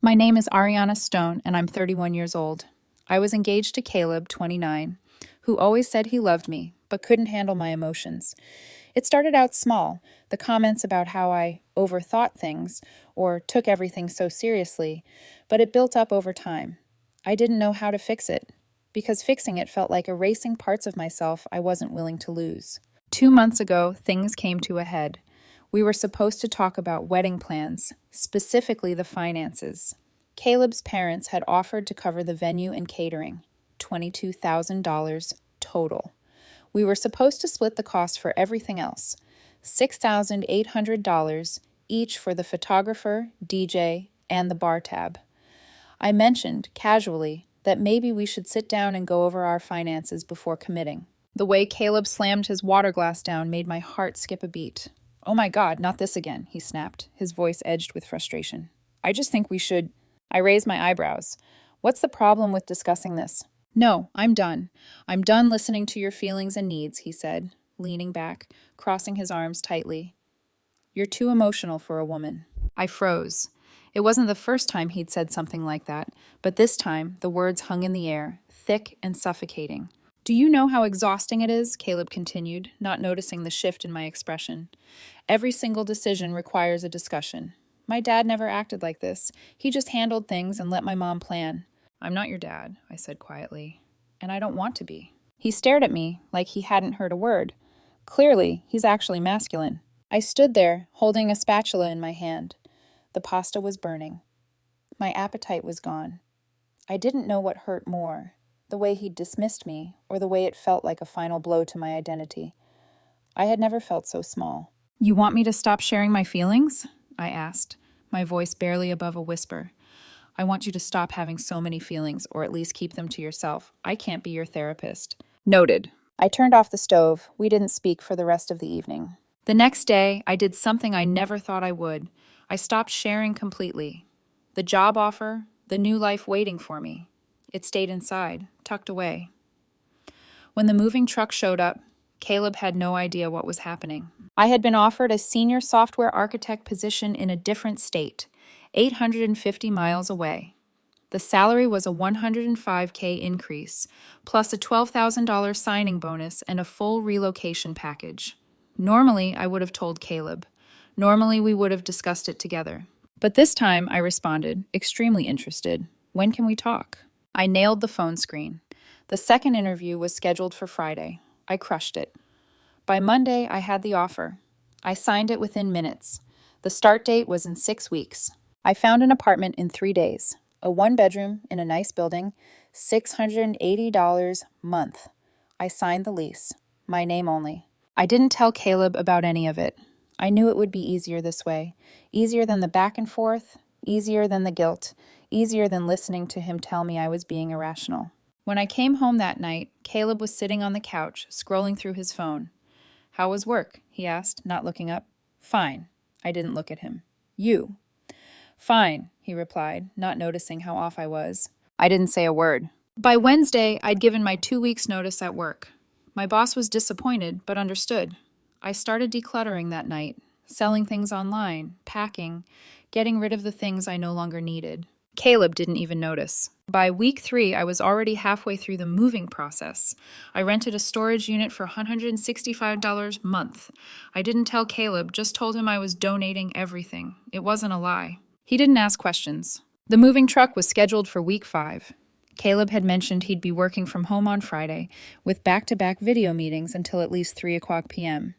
My name is Ariana Stone, and I'm 31 years old. I was engaged to Caleb, 29, who always said he loved me, but couldn't handle my emotions. It started out small, the comments about how I overthought things or took everything so seriously, but it built up over time. I didn't know how to fix it, because fixing it felt like erasing parts of myself I wasn't willing to lose. 2 months ago, things came to a head. We were supposed to talk about wedding plans, specifically the finances. Caleb's parents had offered to cover the venue and catering, $22,000 total. We were supposed to split the cost for everything else, $6,800 each for the photographer, DJ, and the bar tab. I mentioned, casually, that maybe we should sit down and go over our finances before committing. The way Caleb slammed his water glass down made my heart skip a beat. "Oh my God, not this again," he snapped, his voice edged with frustration. "I just think we should—" I raised my eyebrows. "What's the problem with discussing this?" "No, I'm done. I'm done listening to your feelings and needs," he said, leaning back, crossing his arms tightly. "You're too emotional for a woman." I froze. It wasn't the first time he'd said something like that, but this time the words hung in the air, thick and suffocating. "Do you know how exhausting it is?" Caleb continued, not noticing the shift in my expression. "Every single decision requires a discussion. My dad never acted like this. He just handled things and let my mom plan." "I'm not your dad," I said quietly, "and I don't want to be." He stared at me like he hadn't heard a word. Clearly, he's actually masculine. I stood there, holding a spatula in my hand. The pasta was burning. My appetite was gone. I didn't know what hurt more, the way he'd dismissed me, or the way it felt like a final blow to my identity. I had never felt so small. "You want me to stop sharing my feelings?" I asked, my voice barely above a whisper. "I want you to stop having so many feelings, or at least keep them to yourself. I can't be your therapist." "Noted." I turned off the stove. We didn't speak for the rest of the evening. The next day, I did something I never thought I would. I stopped sharing completely. The job offer, the new life waiting for me. It stayed inside, tucked away. When the moving truck showed up, Caleb had no idea what was happening. I had been offered a senior software architect position in a different state, 850 miles away. The salary was a $105K increase, plus a $12,000 signing bonus and a full relocation package. Normally, I would have told Caleb. Normally, we would have discussed it together. But this time, I responded, extremely interested. "When can we talk?" I nailed the phone screen. The second interview was scheduled for Friday. I crushed it. By Monday, I had the offer. I signed it within minutes. The start date was in 6 weeks. I found an apartment in 3 days. A one-bedroom in a nice building, $680 a month. I signed the lease. My name only. I didn't tell Caleb about any of it. I knew it would be easier this way. Easier than the back and forth, easier than the guilt, easier than listening to him tell me I was being irrational. When I came home that night, Caleb was sitting on the couch, scrolling through his phone. "How was work?" he asked, not looking up. "Fine." I didn't look at him. "You?" "Fine," he replied, not noticing how off I was. I didn't say a word. By Wednesday, I'd given my 2 weeks' notice at work. My boss was disappointed, but understood. I started decluttering that night, selling things online, packing, getting rid of the things I no longer needed. Caleb didn't even notice. By week 3, I was already halfway through the moving process. I rented a storage unit for $165 a month. I didn't tell Caleb, just told him I was donating everything. It wasn't a lie. He didn't ask questions. The moving truck was scheduled for week 5. Caleb had mentioned he'd be working from home on Friday, with back-to-back video meetings until at least 3:00 p.m.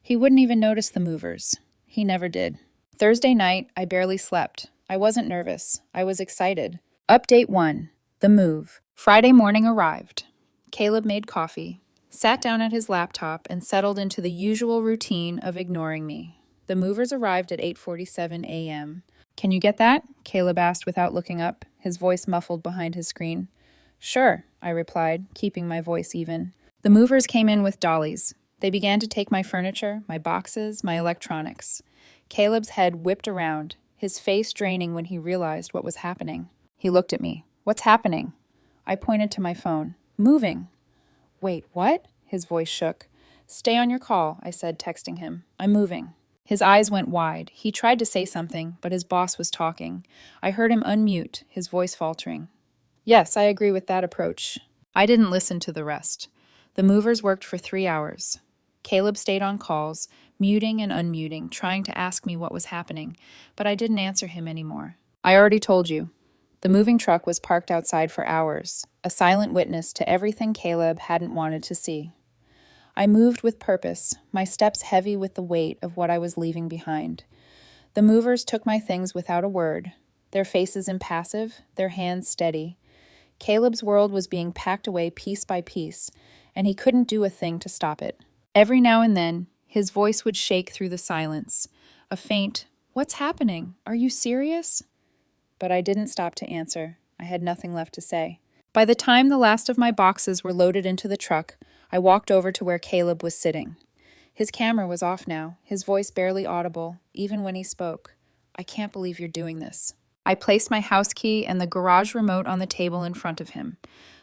He wouldn't even notice the movers. He never did. Thursday night, I barely slept. I wasn't nervous. I was excited. Update 1. The move. Friday morning arrived. Caleb made coffee, sat down at his laptop, and settled into the usual routine of ignoring me. The movers arrived at 8:47 a.m. "Can you get that?" Caleb asked without looking up, his voice muffled behind his screen. "Sure," I replied, keeping my voice even. The movers came in with dollies. They began to take my furniture, my boxes, my electronics. Caleb's head whipped around, his face draining when he realized what was happening. He looked at me. "What's happening?" I pointed to my phone. "Moving." "Wait, what?" His voice shook. "Stay on your call," I said, texting him. "I'm moving." His eyes went wide. He tried to say something, but his boss was talking. I heard him unmute, his voice faltering. Yes, I agree with that approach. I didn't listen to the rest. The movers worked for 3 hours. Caleb stayed on calls, muting and unmuting, trying to ask me what was happening, but I didn't answer him anymore. I already told you. The moving truck was parked outside for hours, a silent witness to everything Caleb hadn't wanted to see. I moved with purpose, my steps heavy with the weight of what I was leaving behind. The movers took my things without a word, their faces impassive, their hands steady. Caleb's world was being packed away piece by piece, and he couldn't do a thing to stop it. Every now and then, his voice would shake through the silence, a faint, "What's happening? Are you serious?" But I didn't stop to answer. I had nothing left to say. By the time the last of my boxes were loaded into the truck, I walked over to where Caleb was sitting. His camera was off now, his voice barely audible, even when he spoke. "I can't believe you're doing this." I placed my house key and the garage remote on the table in front of him.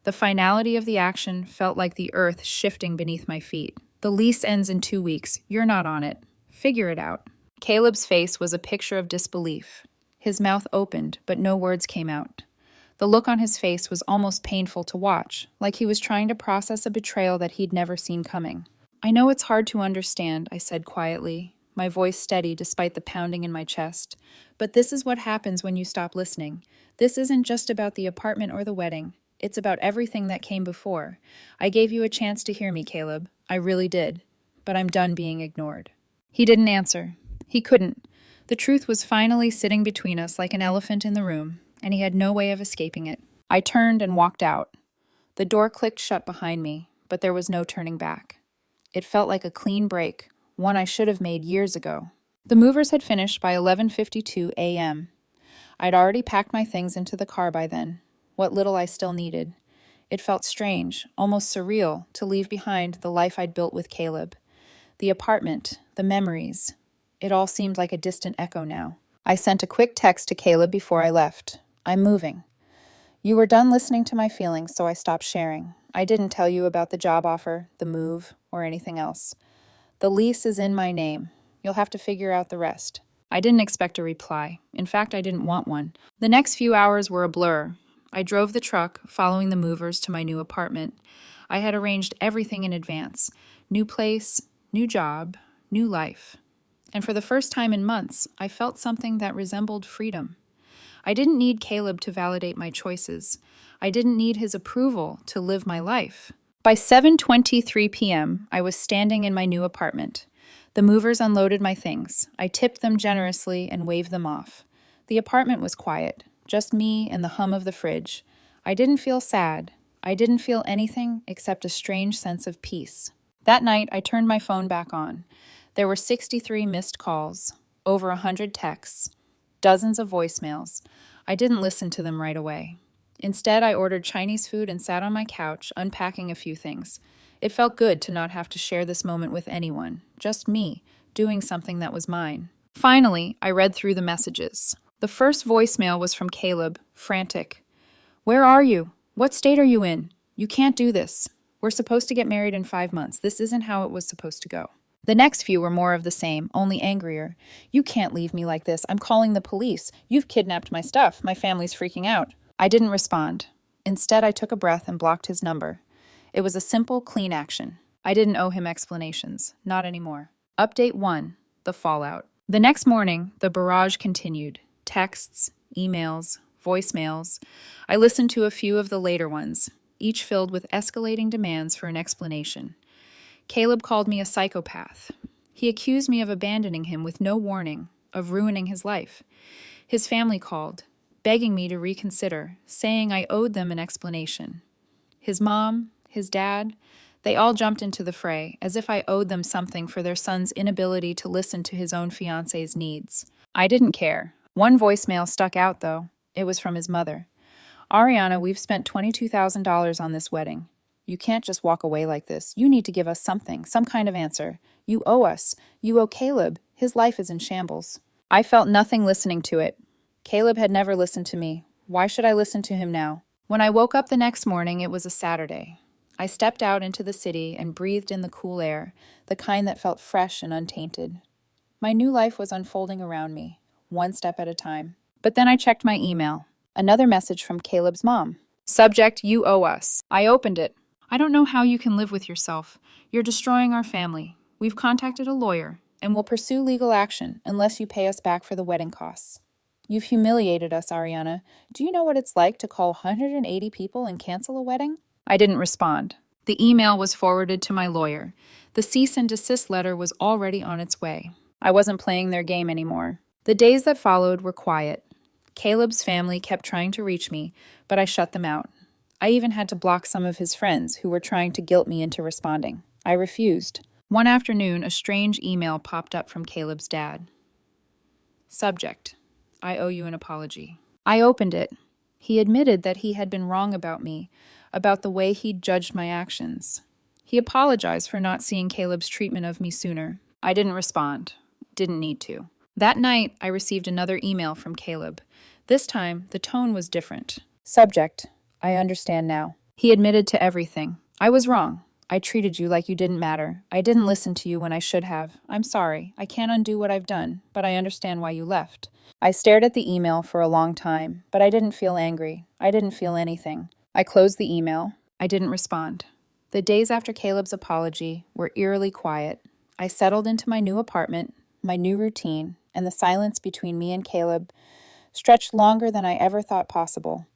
The finality of the action felt like the earth shifting beneath my feet. "The lease ends in 2 weeks. You're not on it. Figure it out." Caleb's face was a picture of disbelief. His mouth opened, but no words came out. The look on his face was almost painful to watch, like he was trying to process a betrayal that he'd never seen coming. "I know it's hard to understand," I said quietly, my voice steady despite the pounding in my chest. "But this is what happens when you stop listening. This isn't just about the apartment or the wedding. It's about everything that came before. I gave you a chance to hear me, Caleb. I really did. But I'm done being ignored." He didn't answer. He couldn't. The truth was finally sitting between us like an elephant in the room, and he had no way of escaping it. I turned and walked out. The door clicked shut behind me, but there was no turning back. It felt like a clean break, one I should have made years ago. The movers had finished by 11:52 a.m. I'd already packed my things into the car by then, what little I still needed. It felt strange, almost surreal, to leave behind the life I'd built with Caleb. The apartment, the memories. It all seemed like a distant echo now. I sent a quick text to Caleb before I left. "I'm moving. You were done listening to my feelings, so I stopped sharing. I didn't tell you about the job offer, the move, or anything else. The lease is in my name. You'll have to figure out the rest." I didn't expect a reply. In fact, I didn't want one. The next few hours were a blur. I drove the truck, following the movers to my new apartment. I had arranged everything in advance. New place, new job, new life. And for the first time in months, I felt something that resembled freedom. I didn't need Caleb to validate my choices. I didn't need his approval to live my life. By 7:23 p.m., I was standing in my new apartment. The movers unloaded my things. I tipped them generously and waved them off. The apartment was quiet, just me and the hum of the fridge. I didn't feel sad. I didn't feel anything except a strange sense of peace. That night, I turned my phone back on. There were 63 missed calls, over 100 texts, dozens of voicemails. I didn't listen to them right away. Instead, I ordered Chinese food and sat on my couch, unpacking a few things. It felt good to not have to share this moment with anyone, just me, doing something that was mine. Finally, I read through the messages. The first voicemail was from Caleb, frantic. "Where are you? What state are you in? You can't do this. We're supposed to get married in 5 months. This isn't how it was supposed to go." The next few were more of the same, only angrier. "You can't leave me like this. I'm calling the police. You've kidnapped my stuff. My family's freaking out." I didn't respond. Instead, I took a breath and blocked his number. It was a simple, clean action. I didn't owe him explanations. Not anymore. Update 1. The fallout. The next morning, the barrage continued. Texts, emails, voicemails. I listened to a few of the later ones, each filled with escalating demands for an explanation. Caleb called me a psychopath. He accused me of abandoning him with no warning, of ruining his life. His family called, begging me to reconsider, saying I owed them an explanation. His mom, his dad, they all jumped into the fray, as if I owed them something for their son's inability to listen to his own fiancée's needs. I didn't care. One voicemail stuck out, though. It was from his mother. "Ariana, we've spent $22,000 on this wedding. You can't just walk away like this. You need to give us something, some kind of answer. You owe us. You owe Caleb. His life is in shambles." I felt nothing listening to it. Caleb had never listened to me. Why should I listen to him now? When I woke up the next morning, it was a Saturday. I stepped out into the city and breathed in the cool air, the kind that felt fresh and untainted. My new life was unfolding around me, one step at a time. But then I checked my email. Another message from Caleb's mom. Subject, you owe us. I opened it. I don't know how you can live with yourself. You're destroying our family. We've contacted a lawyer and will pursue legal action unless you pay us back for the wedding costs. You've humiliated us, Ariana. Do you know what it's like to call 180 people and cancel a wedding? I didn't respond. The email was forwarded to my lawyer. The cease and desist letter was already on its way. I wasn't playing their game anymore. The days that followed were quiet. Caleb's family kept trying to reach me, but I shut them out. I even had to block some of his friends who were trying to guilt me into responding. I refused. One afternoon, a strange email popped up from Caleb's dad. Subject, I owe you an apology. I opened it. He admitted that he had been wrong about me, about the way he'd judged my actions. He apologized for not seeing Caleb's treatment of me sooner. I didn't respond. Didn't need to. That night, I received another email from Caleb. This time, the tone was different. Subject, I understand now. He admitted to everything. I was wrong. I treated you like you didn't matter. I didn't listen to you when I should have. I'm sorry. I can't undo what I've done, but I understand why you left. I stared at the email for a long time, but I didn't feel angry. I didn't feel anything. I closed the email. I didn't respond. The days after Caleb's apology were eerily quiet. I settled into my new apartment, my new routine, and the silence between me and Caleb stretched longer than I ever thought possible.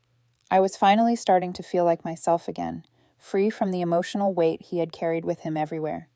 I was finally starting to feel like myself again, free from the emotional weight he had carried with him everywhere.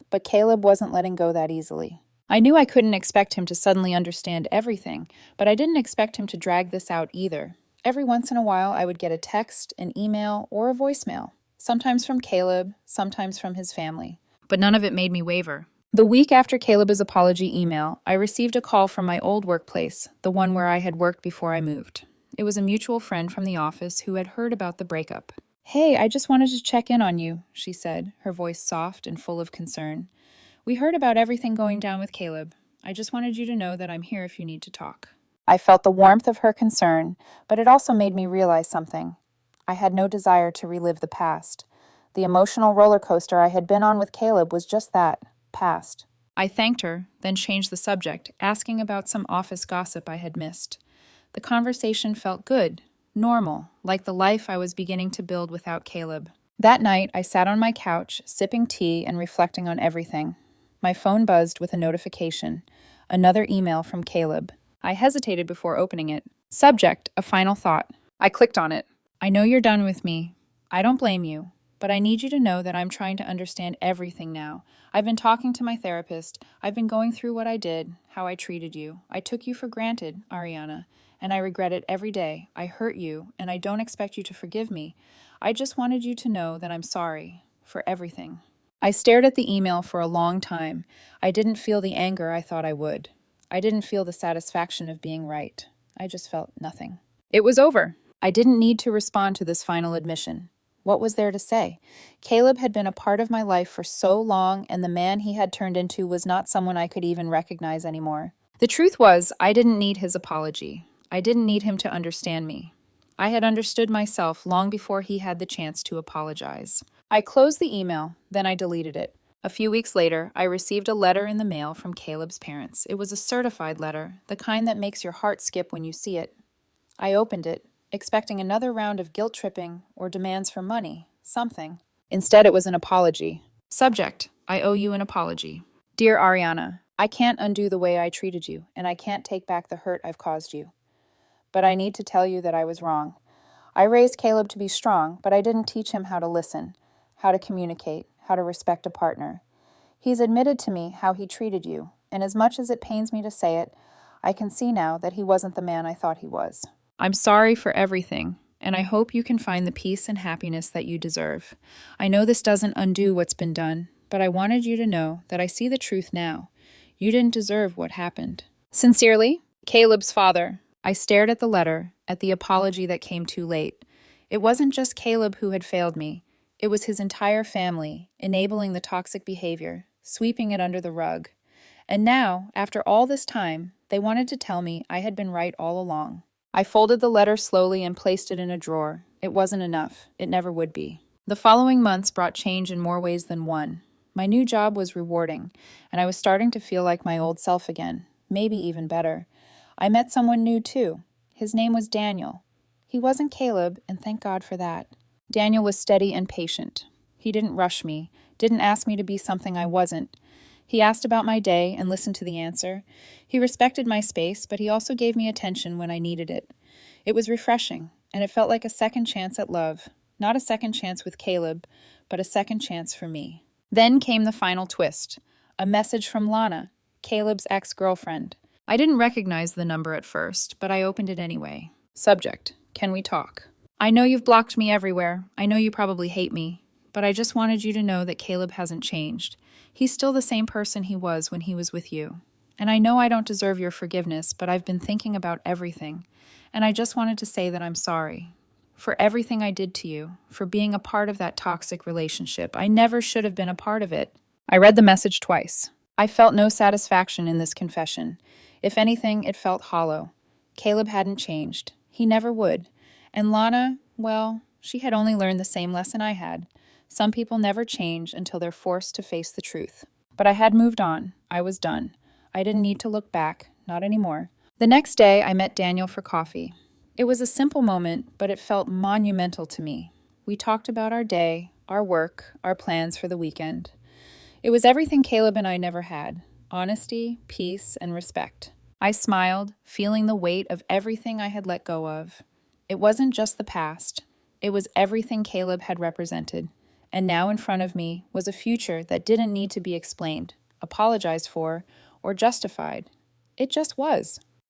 But Caleb wasn't letting go that easily. I knew I couldn't expect him to suddenly understand everything, but I didn't expect him to drag this out either. Every once in a while, I would get a text, an email, or a voicemail, sometimes from Caleb, sometimes from his family. But none of it made me waver. The week after Caleb's apology email, I received a call from my old workplace, the one where I had worked before I moved. It was a mutual friend from the office who had heard about the breakup. Hey, I just wanted to check in on you, she said, her voice soft and full of concern. We heard about everything going down with Caleb. I just wanted you to know that I'm here if you need to talk. I felt the warmth of her concern, but it also made me realize something. I had no desire to relive the past. The emotional roller coaster I had been on with Caleb was just that, past. I thanked her, then changed the subject, asking about some office gossip I had missed. The conversation felt good, normal, like the life I was beginning to build without Caleb. That night, I sat on my couch, sipping tea and reflecting on everything. My phone buzzed with a notification. Another email from Caleb. I hesitated before opening it. Subject, a final thought. I clicked on it. I know you're done with me. I don't blame you, but I need you to know that I'm trying to understand everything now. I've been talking to my therapist. I've been going through what I did, how I treated you. I took you for granted, Ariana, and I regret it every day. I hurt you, and I don't expect you to forgive me. I just wanted you to know that I'm sorry for everything. I stared at the email for a long time. I didn't feel the anger I thought I would. I didn't feel the satisfaction of being right. I just felt nothing. It was over. I didn't need to respond to this final admission. What was there to say? Caleb had been a part of my life for so long, and the man he had turned into was not someone I could even recognize anymore. The truth was, I didn't need his apology. I didn't need him to understand me. I had understood myself long before he had the chance to apologize. I closed the email, then I deleted it. A few weeks later, I received a letter in the mail from Caleb's parents. It was a certified letter, the kind that makes your heart skip when you see it. I opened it, expecting another round of guilt-tripping or demands for money, something. Instead, it was an apology. Subject, I owe you an apology. Dear Ariana, I can't undo the way I treated you, and I can't take back the hurt I've caused you. But I need to tell you that I was wrong. I raised Caleb to be strong, but I didn't teach him how to listen, how to communicate, how to respect a partner. He's admitted to me how he treated you, and as much as it pains me to say it, I can see now that he wasn't the man I thought he was. I'm sorry for everything, and I hope you can find the peace and happiness that you deserve. I know this doesn't undo what's been done, but I wanted you to know that I see the truth now. You didn't deserve what happened. Sincerely, Caleb's father. I stared at the letter, at the apology that came too late. It wasn't just Caleb who had failed me. It was his entire family, enabling the toxic behavior, sweeping it under the rug. And now, after all this time, they wanted to tell me I had been right all along. I folded the letter slowly and placed it in a drawer. It wasn't enough. It never would be. The following months brought change in more ways than one. My new job was rewarding, and I was starting to feel like my old self again, maybe even better. I met someone new too. His name was Daniel. He wasn't Caleb, and thank God for that. Daniel was steady and patient. He didn't rush me, didn't ask me to be something I wasn't. He asked about my day and listened to the answer. He respected my space, but he also gave me attention when I needed it. It was refreshing, and it felt like a second chance at love. Not a second chance with Caleb, but a second chance for me. Then came the final twist. A message from Lana, Caleb's ex-girlfriend. I didn't recognize the number at first, but I opened it anyway. Subject: Can we talk? I know you've blocked me everywhere. I know you probably hate me. But I just wanted you to know that Caleb hasn't changed. He's still the same person he was when he was with you. And I know I don't deserve your forgiveness, but I've been thinking about everything. And I just wanted to say that I'm sorry. For everything I did to you, for being a part of that toxic relationship. I never should have been a part of it. I read the message twice. I felt no satisfaction in this confession. If anything, it felt hollow. Caleb hadn't changed. He never would. And Lana, well, she had only learned the same lesson I had. Some people never change until they're forced to face the truth. But I had moved on. I was done. I didn't need to look back. Not anymore. The next day, I met Daniel for coffee. It was a simple moment, but it felt monumental to me. We talked about our day, our work, our plans for the weekend. It was everything Caleb and I never had: honesty, peace, and respect. I smiled, feeling the weight of everything I had let go of. It wasn't just the past. It was everything Caleb had represented. And now in front of me was a future that didn't need to be explained, apologized for, or justified. It just was.